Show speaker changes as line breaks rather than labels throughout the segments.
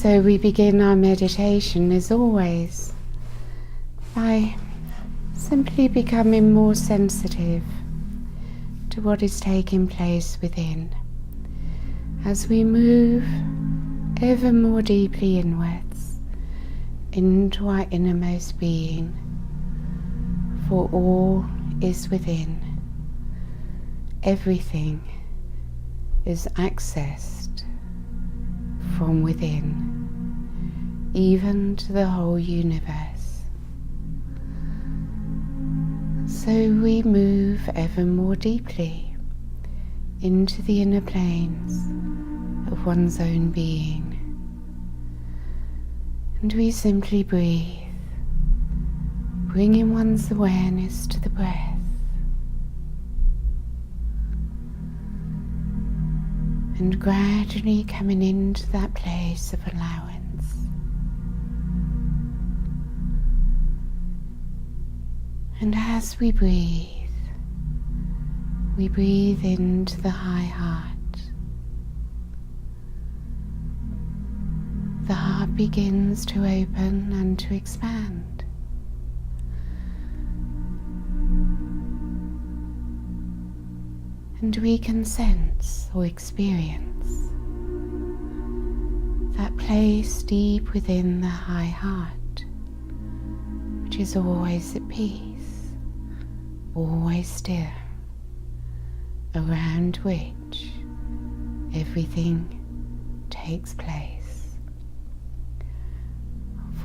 So we begin our meditation, as always, by simply becoming more sensitive to what is taking place within, as we move ever more deeply inwards into our innermost being, for all is within. Everything is accessed from within, even to the whole universe. So we move ever more deeply into the inner planes of one's own being, and we simply breathe, bringing one's awareness to the breath. And gradually coming into that place of allowance. And as we breathe into the high heart. The heart begins to open and to expand. And we can sense or experience that place deep within the high heart, which is always at peace, always still, around which everything takes place.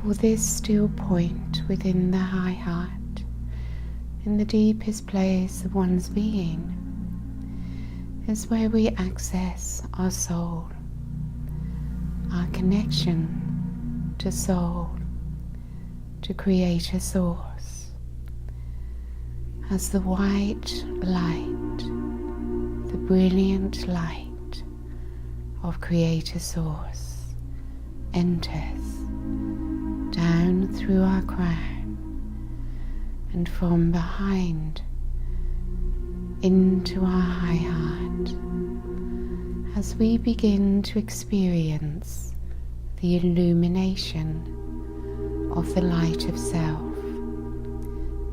For this still point within the high heart, in the deepest place of one's being, is where we access our soul, our connection to soul, to Creator Source, as the white light, the brilliant light of Creator Source enters down through our crown and from behind into our high heart, as we begin to experience the illumination of the light of self,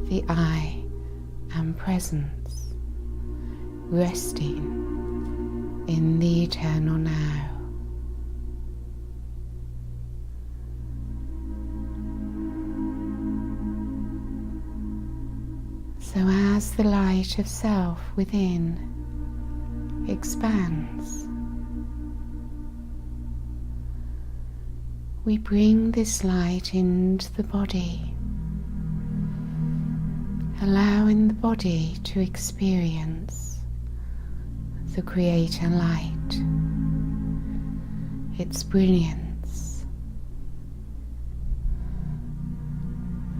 the I am presence, resting in the eternal now. So as the light of self within expands, we bring this light into the body, allowing the body to experience the Creator light, its brilliance,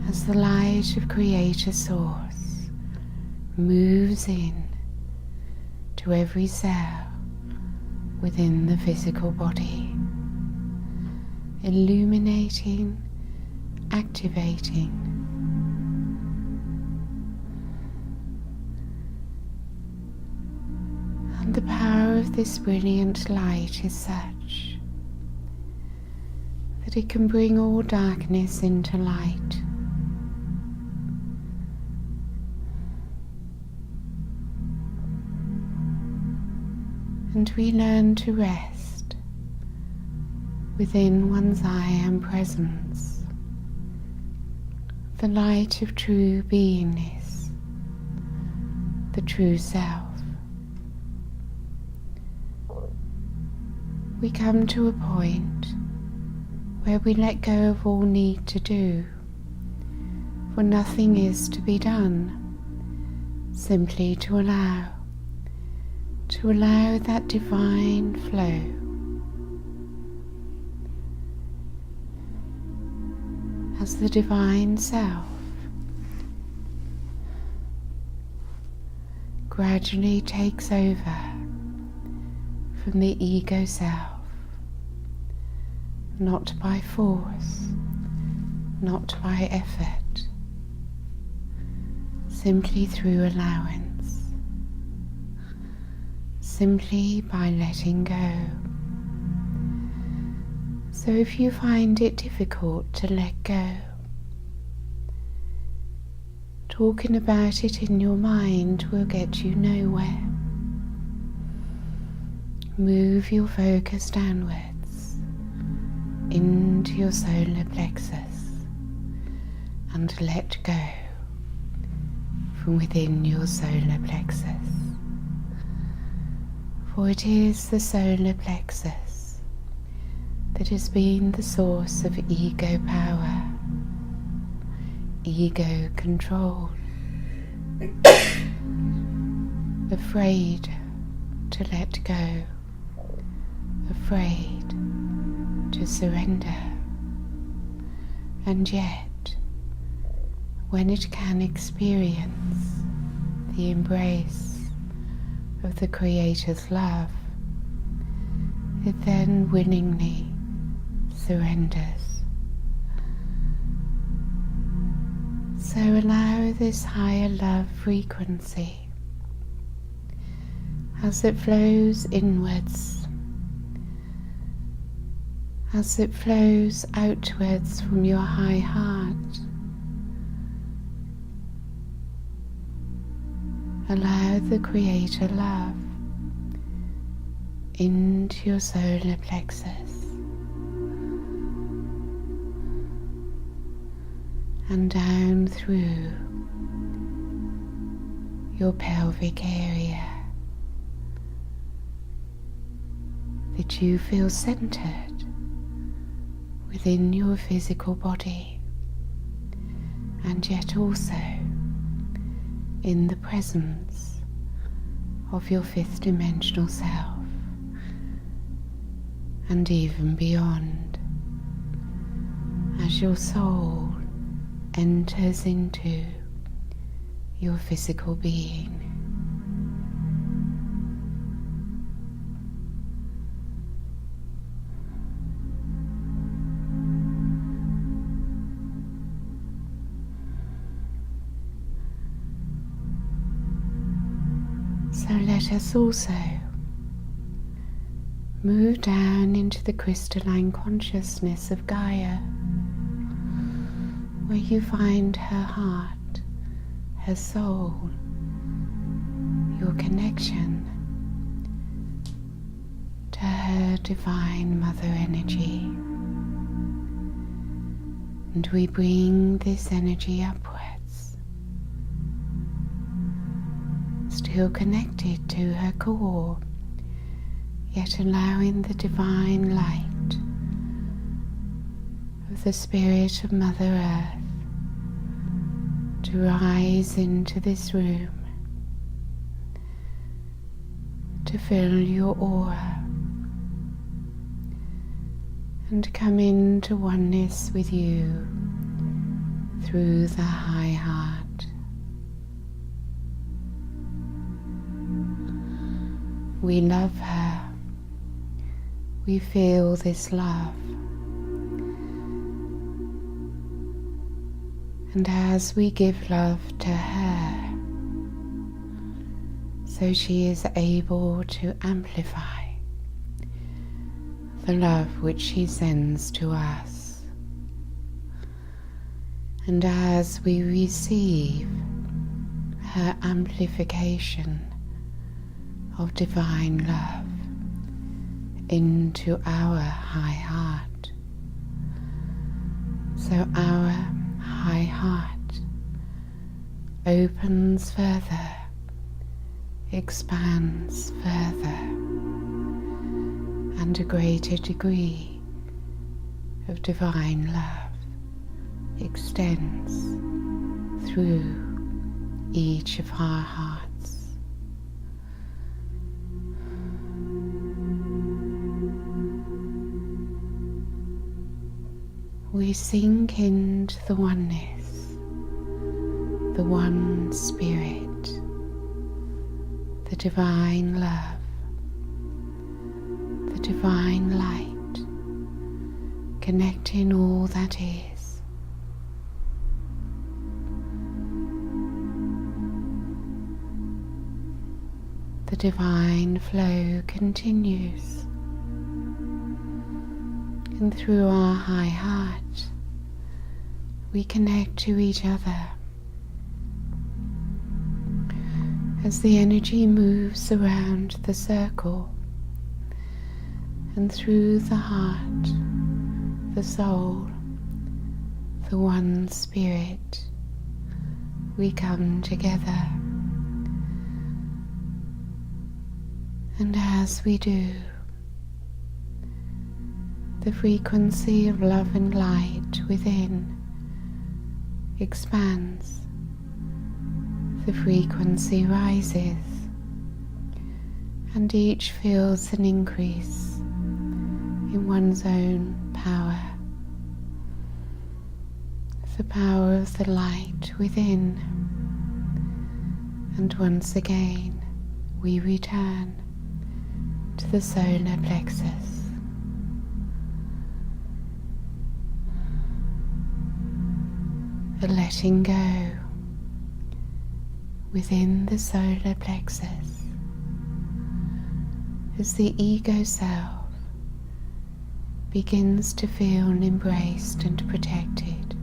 as the light of Creator Source moves in to every cell within the physical body, illuminating, activating, and the power of this brilliant light is such that it can bring all darkness into light. And we learn to rest within one's I am presence, the light of true beingness, the true self. We come to a point where we let go of all need to do, for nothing is to be done, simply to allow that divine flow. As the divine self gradually takes over from the ego self, not by force, not by effort, simply through allowance, simply by letting go. So So if you find it difficult to let go, talking about it in your mind will get you nowhere. Move your focus downwards into your solar plexus and let go from within your solar plexus. For it is the solar plexus that has been the source of ego power, ego control, afraid to let go, afraid to surrender. And yet, when it can experience the embrace of the Creator's love, it then willingly surrenders. So allow this higher love frequency as it flows inwards, as it flows outwards from your high heart. Allow the Creator love into your solar plexus and down through your pelvic area, that you feel centered within your physical body, and yet also in the presence of your fifth dimensional self, and even beyond, as your soul enters into your physical being. So let us also move down into the crystalline consciousness of Gaia, where you find her heart, her soul, your connection to her divine mother energy. And we bring this energy upwards, still connected to her core, yet allowing the divine light of the Spirit of Mother Earth to rise into this room, to fill your aura and come into oneness with you through the high heart. We love her. We feel this love. And as we give love to her, so she is able to amplify the love which she sends to us. And as we receive her amplification of divine love into our high heart, so our high heart opens further, expands further, and a greater degree of divine love extends through each of our hearts. We sink into the oneness, the one spirit, the divine love, the divine light, connecting all that is. The divine flow continues, And through our high heart, we connect to each other. As the energy moves around the circle and through the heart, the soul, the one spirit, we come together. And as we do, the frequency of love and light within expands. The frequency rises, and each feels an increase in one's own power. The power of the light within. And once again, we return to the solar plexus. The letting go within the solar plexus as the ego self begins to feel embraced and protected,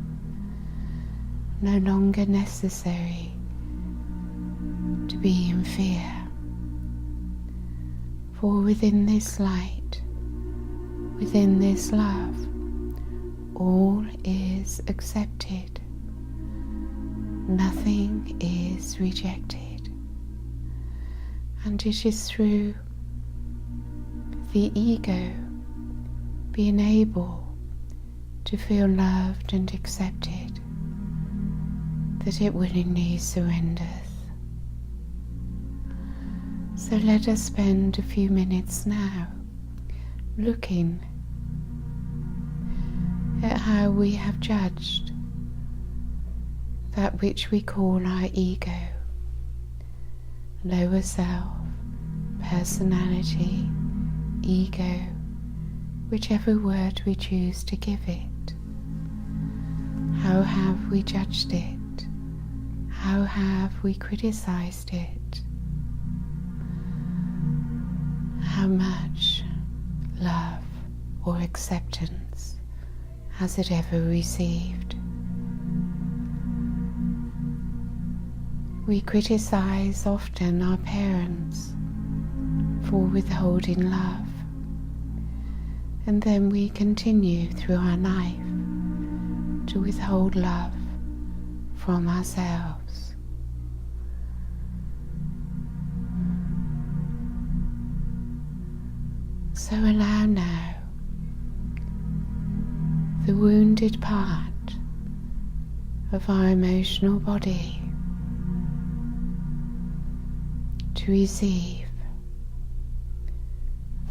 no longer necessary to be in fear. For within this light, within this love, all is accepted. Nothing is rejected. And it is through the ego being able to feel loved and accepted that it willingly surrenders. So let us spend a few minutes now looking at how we have judged that which we call our ego, lower self, personality, ego, whichever word we choose to give it. How have we judged it? How have we criticized it? How much love or acceptance has it ever received? We criticize often our parents for withholding love, and then we continue through our life to withhold love from ourselves. So allow now the wounded part of our emotional body to receive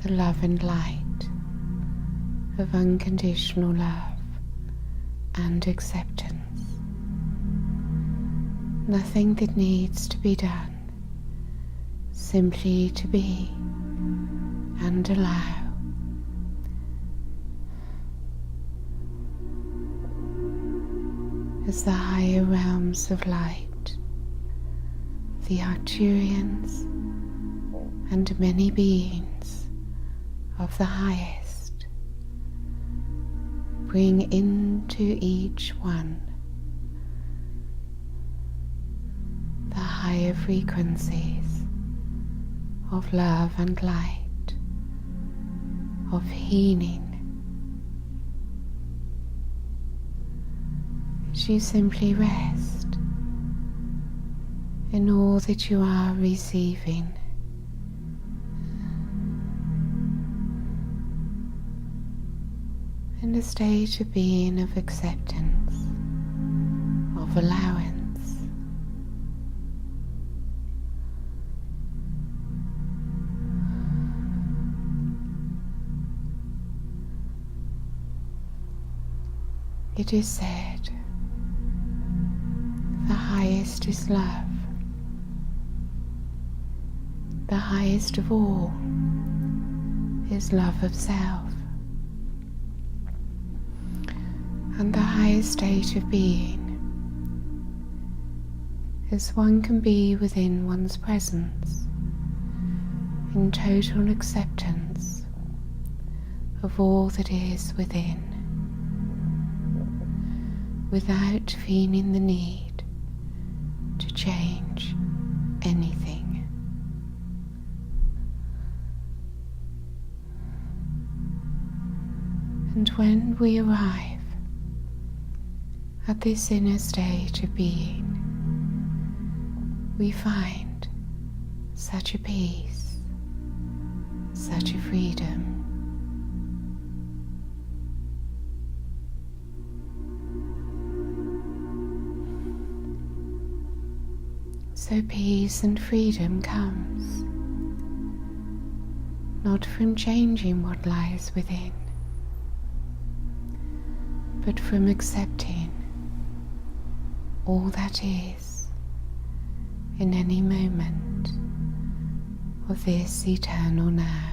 the love and light of unconditional love and acceptance. Nothing that needs to be done, simply to be and allow. As the higher realms of light, the Arcturians and many beings of the highest bring into each one the higher frequencies of love and light, of healing. As you simply rest in all that you are receiving, in a state of being of acceptance, of allowance. It is said, the highest is love. The highest of all is love of self. And the highest state of being is one can be within one's presence, in total acceptance of all that is within, without feeling the need to change anything. And when we arrive at this inner state of being, we find such a peace, such a freedom. So peace and freedom comes not from changing what lies within, but from accepting all that is in any moment of this eternal now.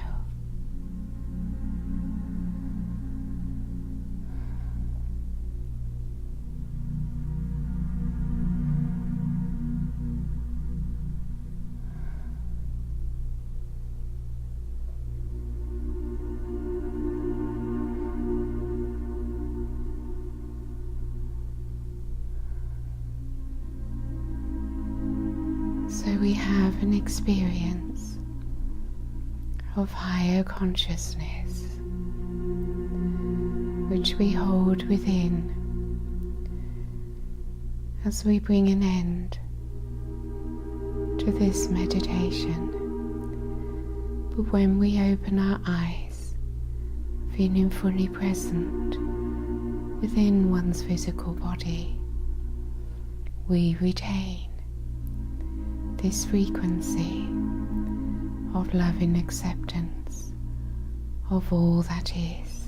So we have an experience of higher consciousness, which we hold within as we bring an end to this meditation. But when we open our eyes, feeling fully present within one's physical body, we retain this frequency of loving acceptance of all that is.